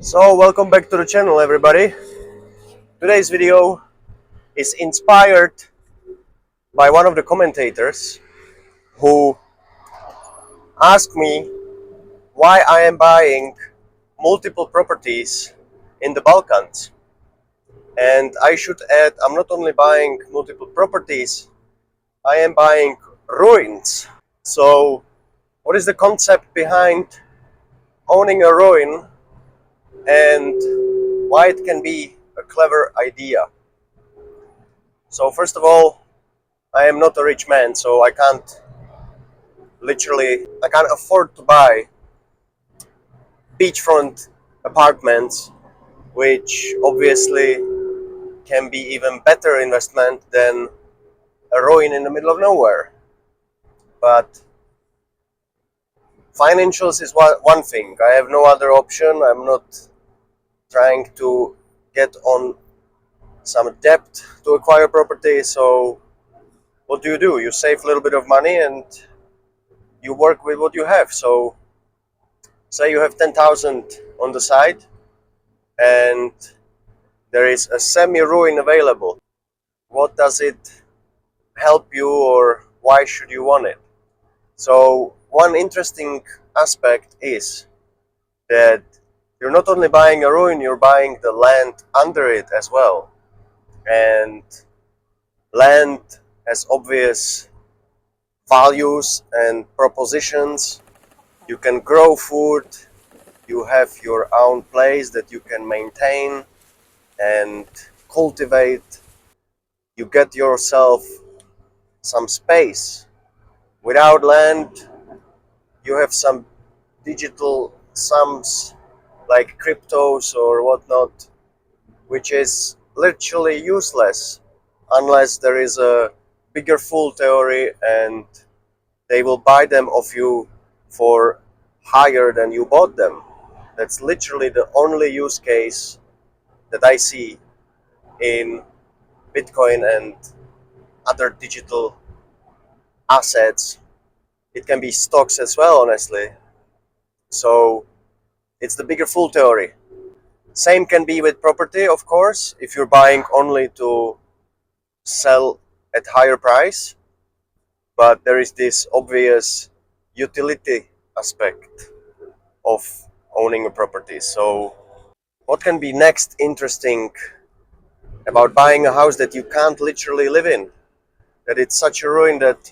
So welcome back to the channel, everybody. Today's video is inspired by one of the commentators who asked me why I am buying multiple properties in the Balkans. And I should add, I'm not only buying multiple properties, I am buying ruins. So what is the concept behind owning a ruin and why it can be a clever idea? So first of all, I am not a rich man, so I can't afford to buy beachfront apartments, which obviously can be even better investment than a ruin in the middle of nowhere. But financials is one thing. I have no other option. I'm not trying to get on some debt to acquire property. So what do? You save a little bit of money and you work with what you have. So say you have 10,000 on the side and there is a semi-ruin available. What does it help you, or why should you want it? So one interesting aspect is that you're not only buying a ruin, you're buying the land under it as well. And land has obvious values and propositions. You can grow food, you have your own place that you can maintain and cultivate. You get yourself some space. Without land, you have some digital sums like cryptos or whatnot, which is literally useless unless there is a bigger fool theory and they will buy them of you for higher than you bought them. That's literally the only use case that I see in Bitcoin and other digital assets. It can be stocks as well, honestly. So it's the bigger fool theory. Same can be with property, of course, if you're buying only to sell at higher price. But there is this obvious utility aspect of owning a property. So what can be next interesting about buying a house that you can't literally live in? That it's such a ruin that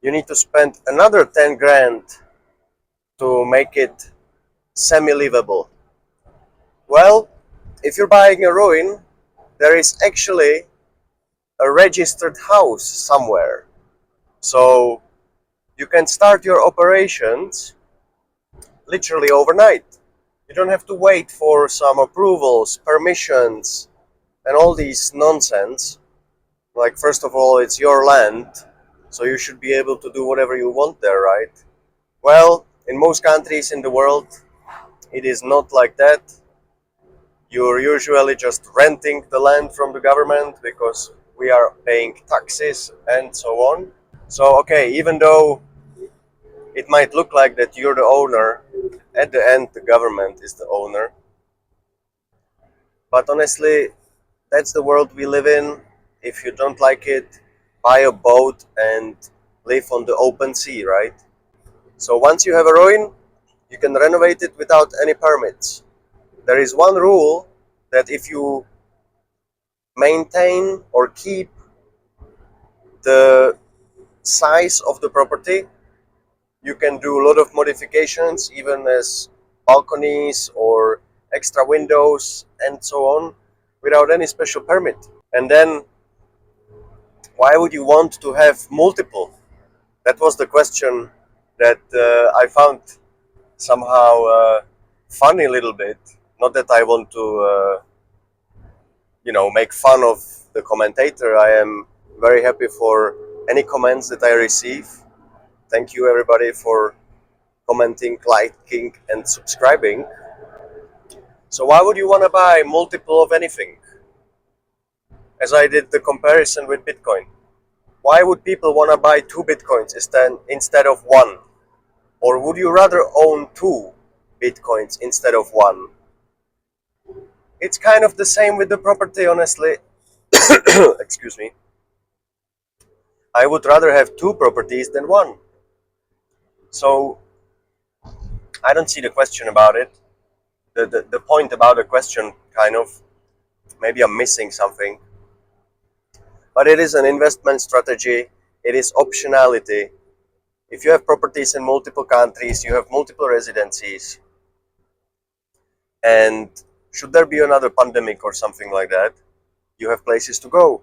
you need to spend another 10 grand to make it semi-livable. Well, if you're buying a ruin, there is actually a registered house somewhere. So you can start your operations literally overnight. You don't have to wait for some approvals, permissions, and all these nonsense. Like, first of all, it's your land, so you should be able to do whatever you want there, right? Well, in most countries in the world, it is not like that. You're usually just renting the land from the government because we are paying taxes and so on. So, okay, even though it might look like that you're the owner, at the end the government is the owner. But honestly, that's the world we live in. If you don't like it, buy a boat and live on the open sea, right? So once you have a ruin, you can renovate it without any permits. There is one rule that if you maintain or keep the size of the property, you can do a lot of modifications, even as balconies or extra windows and so on, without any special permit. And then why would you want to have multiple? That was the question that I found somehow funny a little bit. Not that I want to, make fun of the commentator. I am very happy for any comments that I receive. Thank you, everybody, for commenting, liking, and subscribing. So why would you want to buy multiple of anything? As I did the comparison with Bitcoin. Why would people want to buy 2 Bitcoins instead of 1? Or would you rather own 2 Bitcoins instead of 1? it's kind of the same with the property, honestly. Excuse me. I would rather have two properties than one. So I don't see the question about it. The point about the question, kind of, maybe I'm missing something. But it is an investment strategy, it is optionality. If you have properties in multiple countries, you have multiple residencies, and should there be another pandemic or something like that, you have places to go.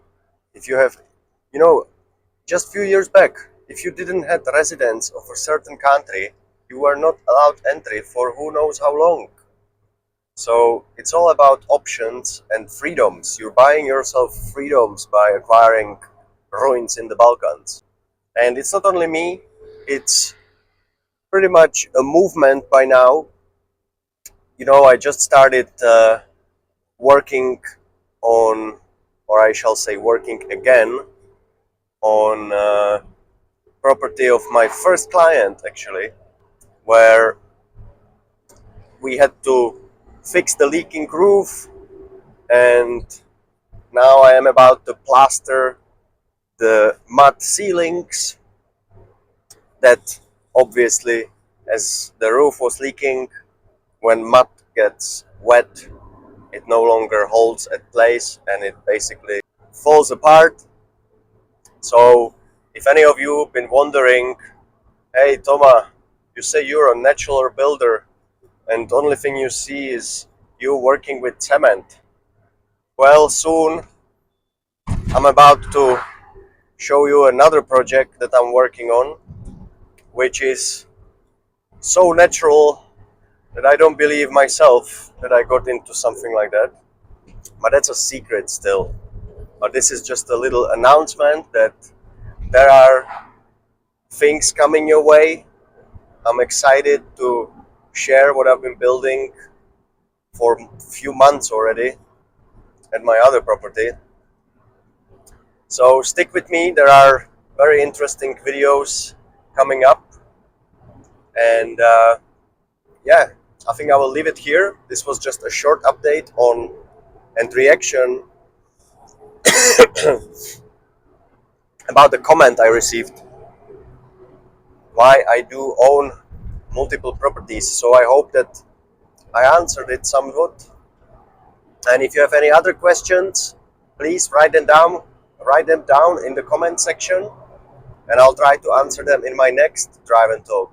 If you have, you know, just few years back, if you didn't have residence of a certain country, you were not allowed entry for who knows how long. So it's all about options and freedoms. You're buying yourself freedoms by acquiring ruins in the Balkans. And it's not only me, it's pretty much a movement by now. I just started working on, or I shall say, working again on property of my first client, actually, where we had to fix the leaking roof, and now I am about to plaster the mud ceilings that, obviously, as the roof was leaking, when mud gets wet, it no longer holds at place and it basically falls apart. So if any of you have been wondering, hey Toma, you say you're a natural builder and the only thing you see is you working with cement. Well, soon I'm about to show you another project that I'm working on, which is so natural that I don't believe myself that I got into something like that. But that's a secret still. But this is just a little announcement that there are things coming your way. I'm excited to share what I've been building for a few months already at my other property. So stick with me. There are very interesting videos coming up. And yeah, I think I will leave it here. This was just a short update on and reaction about the comment I received why I do own multiple properties. So I hope that I answered it somewhat. And if you have any other questions, please write them down in the comment section, and I'll try to answer them in my next Drive and Talk.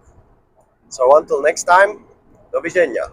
So until next time, do widzenia.